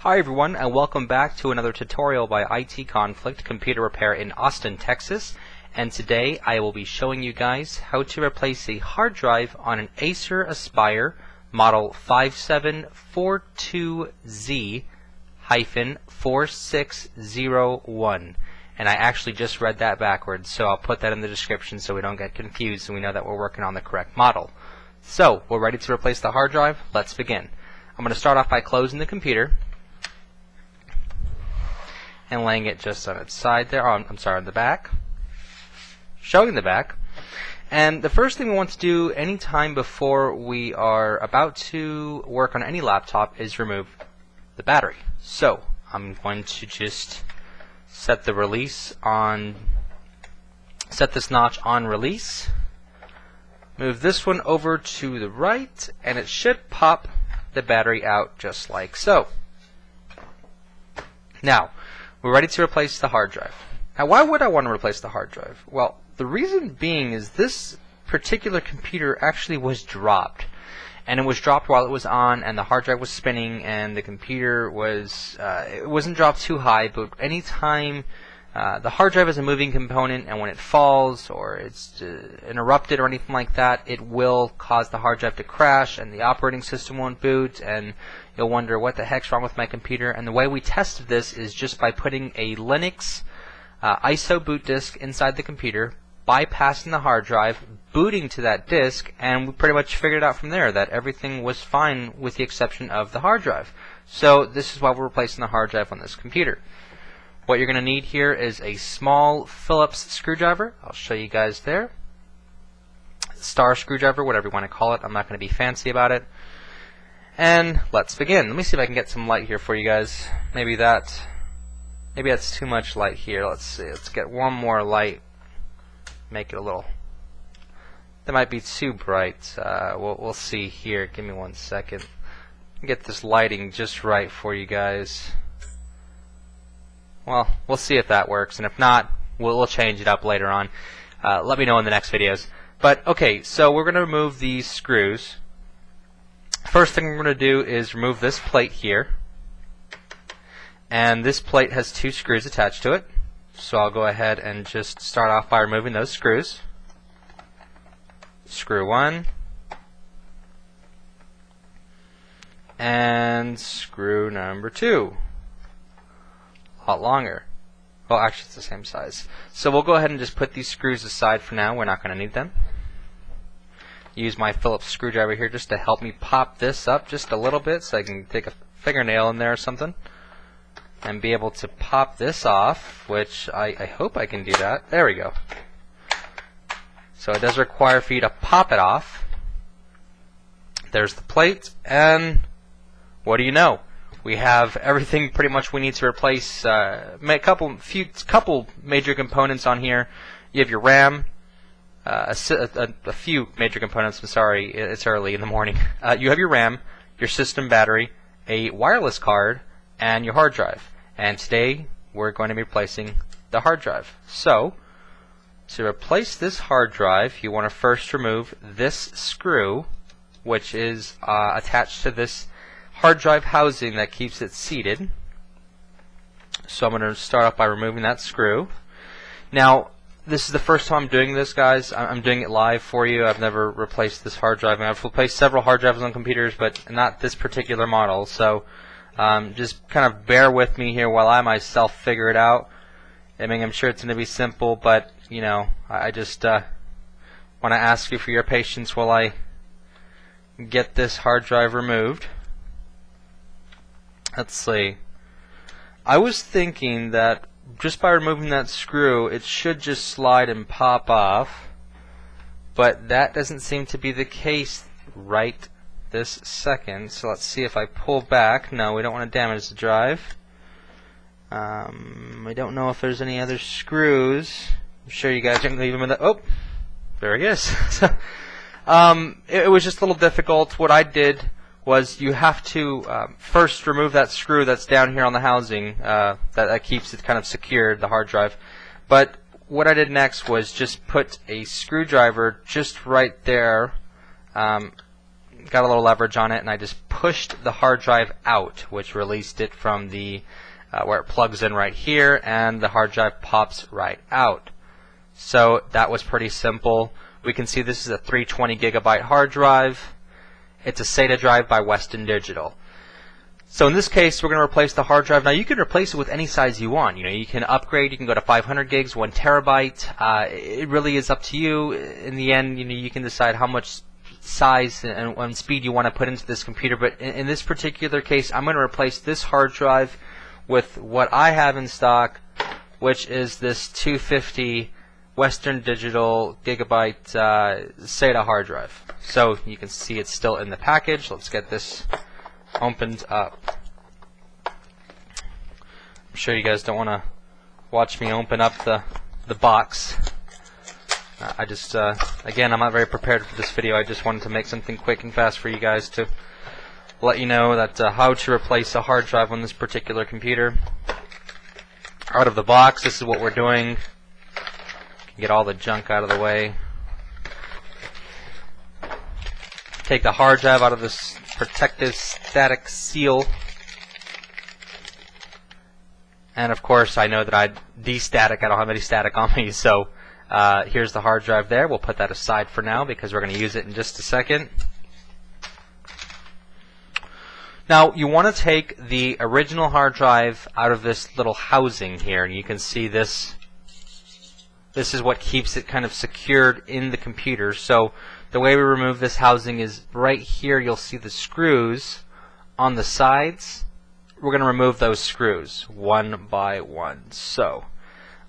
Hi everyone, and welcome back to another tutorial by IT Conflict Computer Repair in Austin, Texas. And today I will be showing you guys how to replace a hard drive on an Acer Aspire model 5742Z-4601. And I actually just read that backwards, so I'll put that in the description so we don't get confused and we know that we're working on the correct model. So, we're ready to replace the hard drive. Let's begin. I'm going to start off by closing the computer and laying it just on its side there, on the back, showing the back. And the first thing we want to do anytime before we are about to work on any laptop is remove the battery. So I'm going to just set the release on, set this notch on release, move this one over to the right, and it should pop the battery out just like so. Now, we're ready to replace the hard drive. Now, why would I want to replace the hard drive? Well, the reason being is this particular computer actually was dropped. And it was dropped while it was on, and the hard drive was spinning, and the computer was, it wasn't dropped too high, but anytime the hard drive is a moving component, and when it falls or it's interrupted or anything like that, it will cause the hard drive to crash, and the operating system won't boot, and you'll wonder what the heck's wrong with my computer. And the way we tested this is just by putting a Linux ISO boot disk inside the computer, bypassing the hard drive, booting to that disk, and we pretty much figured out from there that everything was fine with the exception of the hard drive. So this is why we're replacing the hard drive on this computer. What you're going to need here is a small Phillips screwdriver. I'll show you guys there. Star screwdriver, whatever you want to call it. I'm not going to be fancy about it. And let's begin. Let me see if I can get some light here for you guys. Maybe that's too much light here. Let's see. Let's get one more light. Make it a little. That might be too bright. We'll see here. Give me 1 second. Get this lighting just right for you guys. Well, we'll see if that works, and if not, we'll change it up later on. Let me know in the next videos. But okay, so we're going to remove these screws. First thing we're going to do is remove this plate here, and this plate has 2 screws attached to it. So I'll go ahead and just start off by removing those screws. Screw 1 and screw number 2. A lot longer. Well, actually it's the same size. So we'll go ahead and just put these screws aside for now. We're not going to need them. Use my Phillips screwdriver here just to help me pop this up just a little bit so I can take a fingernail in there or something and be able to pop this off, which I hope I can do that. There we go. So it does require for you to pop it off. There's the plate, and what do you know? We have everything pretty much we need to replace. A couple major components on here. You have your RAM, a few major components. I'm sorry, it's early in the morning. You have your RAM, your system battery, a wireless card, and your hard drive. And today we're going to be replacing the hard drive. So to replace this hard drive, you want to first remove this screw, which is attached to this hard drive housing that keeps it seated. So I'm going to start off by removing that screw. Now, this is the first time I'm doing this, guys. I'm doing it live for you. I've never replaced this hard drive. I've replaced several hard drives on computers, but not this particular model. So just kind of bear with me here while I myself figure it out. I mean, I'm sure it's going to be simple, but you know, I just want to ask you for your patience while I get this hard drive removed. Let's see. I was thinking that just by removing that screw, it should just slide and pop off, but that doesn't seem to be the case right this second. So let's see if I pull back. No, we don't want to damage the drive. I don't know if there's any other screws. I'm sure you guys can leave them in the. Oh, there he is. It was just a little difficult. What I did was you have to first remove that screw that's down here on the housing that keeps it kind of secured, the hard drive. But what I did next was just put a screwdriver just right there got a little leverage on it, and I just pushed the hard drive out, which released it from the where it plugs in right here, and the hard drive pops right out. So that was pretty simple. We can see this is a 320 gigabyte hard drive. It's a SATA drive by Western Digital. So in this case, we're going to replace the hard drive. Now you can replace it with any size you want. You can upgrade. You can go to 500 gigs, 1 terabyte. It really is up to you. In the end, you can decide how much size and speed you want to put into this computer. But in this particular case, I'm going to replace this hard drive with what I have in stock, which is this 250 Western Digital gigabyte SATA hard drive. So you can see it's still in the package. Let's get this opened up. I'm sure you guys don't want to watch me open up the box. I just, again, I'm not very prepared for this video. I just wanted to make something quick and fast for you guys to let you know that how to replace a hard drive on this particular computer. Out of the box, this is what we're doing. Get all the junk out of the way. Take the hard drive out of this protective static seal. And of course, I know that I de-static. I don't have any static on me, so here's the hard drive there. We'll put that aside for now because we're going to use it in just a second. Now, you want to take the original hard drive out of this little housing here, and you can see this. This is what keeps it kind of secured in the computer. So the way we remove this housing is right here. You'll see the screws on the sides. We're going to remove those screws one by one. So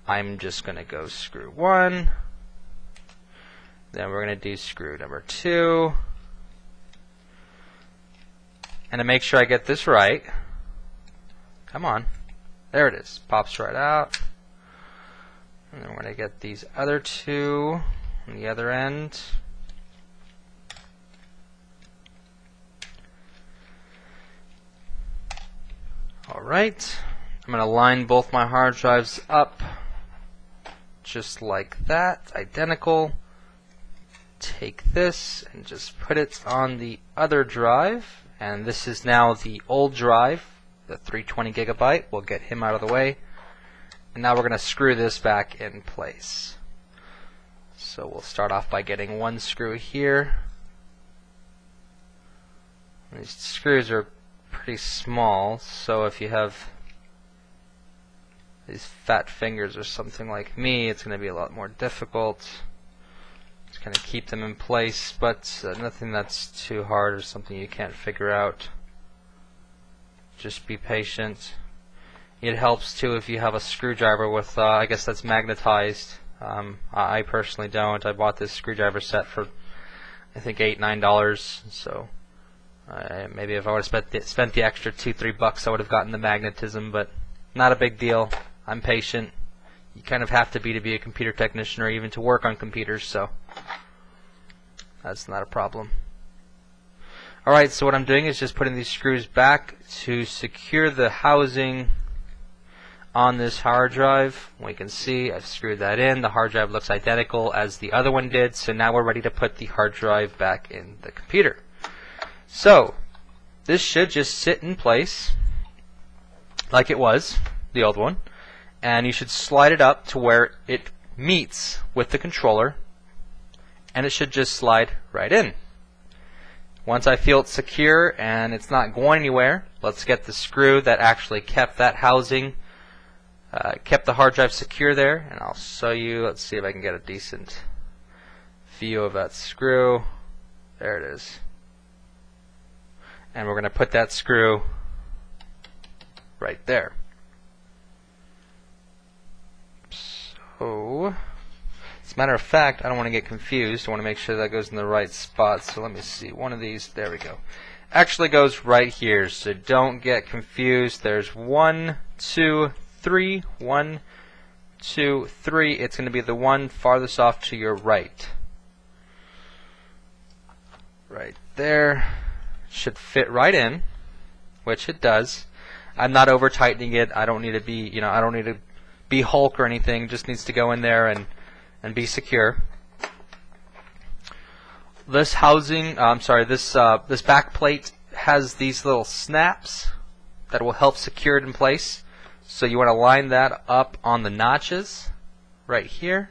I'm just going to go screw 1. Then we're going to do screw number 2. And to make sure I get this right, come on, there it is. Pops right out. And then we're going to get these other 2 on the other end. Alright, I'm going to line both my hard drives up just like that, identical. Take this and just put it on the other drive, and this is now the old drive, the 320 gigabyte. We'll get him out of the way. And now we're going to screw this back in place. So we'll start off by getting one screw here. These screws are pretty small, so if you have these fat fingers or something like me, it's going to be a lot more difficult. Just kind of keep them in place, but nothing that's too hard or something you can't figure out. Just be patient. It helps too if you have a screwdriver with, I guess that's magnetized. I personally don't. I bought this screwdriver set for, I think, $8, $9. So maybe if I would have spent the extra $2-3, I would have gotten the magnetism. But not a big deal. I'm patient. You kind of have to be a computer technician or even to work on computers. So that's not a problem. Alright, so what I'm doing is just putting these screws back to secure the housing on this hard drive. We can see I've screwed that in. The hard drive looks identical as the other one did, so now we're ready to put the hard drive back in the computer. So this should just sit in place like it was, the old one, and you should slide it up to where it meets with the controller, and it should just slide right in. Once I feel it's secure and it's not going anywhere, let's get the screw that actually kept that housing, kept the hard drive secure there, and I'll show you. Let's see if I can get a decent view of that screw. There it is. And we're going to put that screw right there. So, as a matter of fact, I don't want to get confused. I want to make sure that goes in the right spot. So let me see. One of these, there we go. Actually goes right here, so don't get confused. There's 1, 2, 3. 1, 2, 3. It's going to be the one farthest off to your right. Right there. Should fit right in, which it does. I'm not over tightening it. I don't need to be, I don't need to be Hulk or anything. Just needs to go in there and be secure. This housing, this back plate has these little snaps that will help secure it in place. So you want to line that up on the notches right here.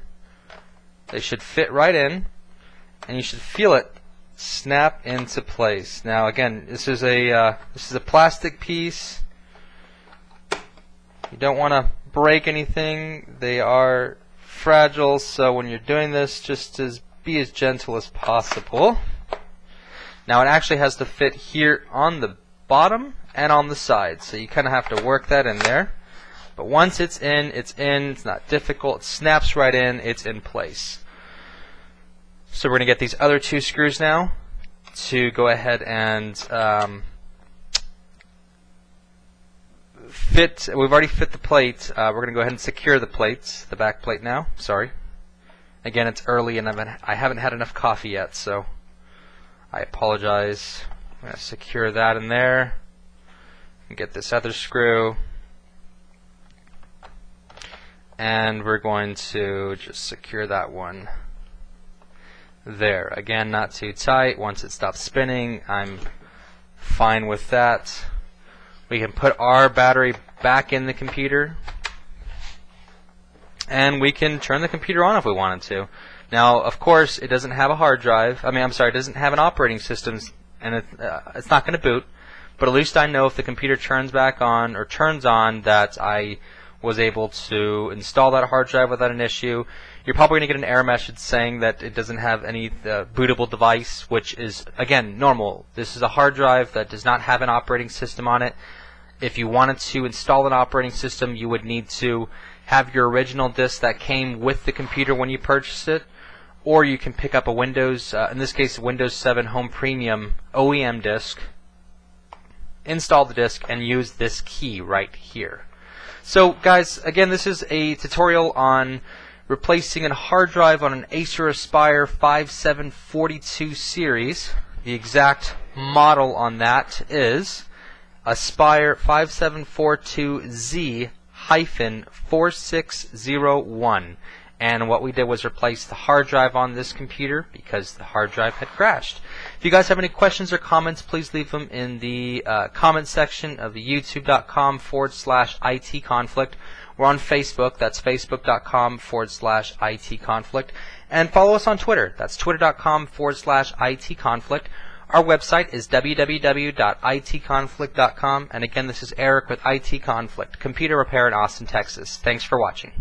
They should fit right in, and you should feel it snap into place. Now again, this is a plastic piece. You don't want to break anything. They are fragile, so when you're doing this, just be as gentle as possible. Now it actually has to fit here on the bottom and on the side, so you kind of have to work that in there. But once it's in, it's in. It's not difficult. It snaps right in. It's in place. So we're going to get these other two screws now to go ahead and fit. We've already fit the plate. We're going to go ahead and secure the plates, the back plate now. Sorry. Again, it's early and I haven't had enough coffee yet, so I apologize. I'm going to secure that in there and get this other screw. And we're going to just secure that one there. Again, not too tight. Once it stops spinning, I'm fine with that. We can put our battery back in the computer, and we can turn the computer on if we wanted to. Now, of course, it doesn't have a hard drive. It doesn't have an operating system, and it's not going to boot. But at least I know if the computer turns back on or turns on that I was able to install that hard drive without an issue. You're probably going to get an error message saying that it doesn't have any bootable device, which is, again, normal. This is a hard drive that does not have an operating system on it. If you wanted to install an operating system, you would need to have your original disk that came with the computer when you purchased it, or you can pick up a Windows, in this case, Windows 7 Home Premium OEM disk, install the disk, and use this key right here. So guys, again, this is a tutorial on replacing a hard drive on an Acer Aspire 5742 series. The exact model on that is Aspire 5742Z-4601. And what we did was replace the hard drive on this computer because the hard drive had crashed. If you guys have any questions or comments, please leave them in the comment section of the youtube.com/ITconflict. We're on Facebook. That's facebook.com/ITconflict. And follow us on Twitter. That's twitter.com/ITconflict. Our website is www.itconflict.com. And again, this is Eric with IT Conflict, computer repair in Austin, Texas. Thanks for watching.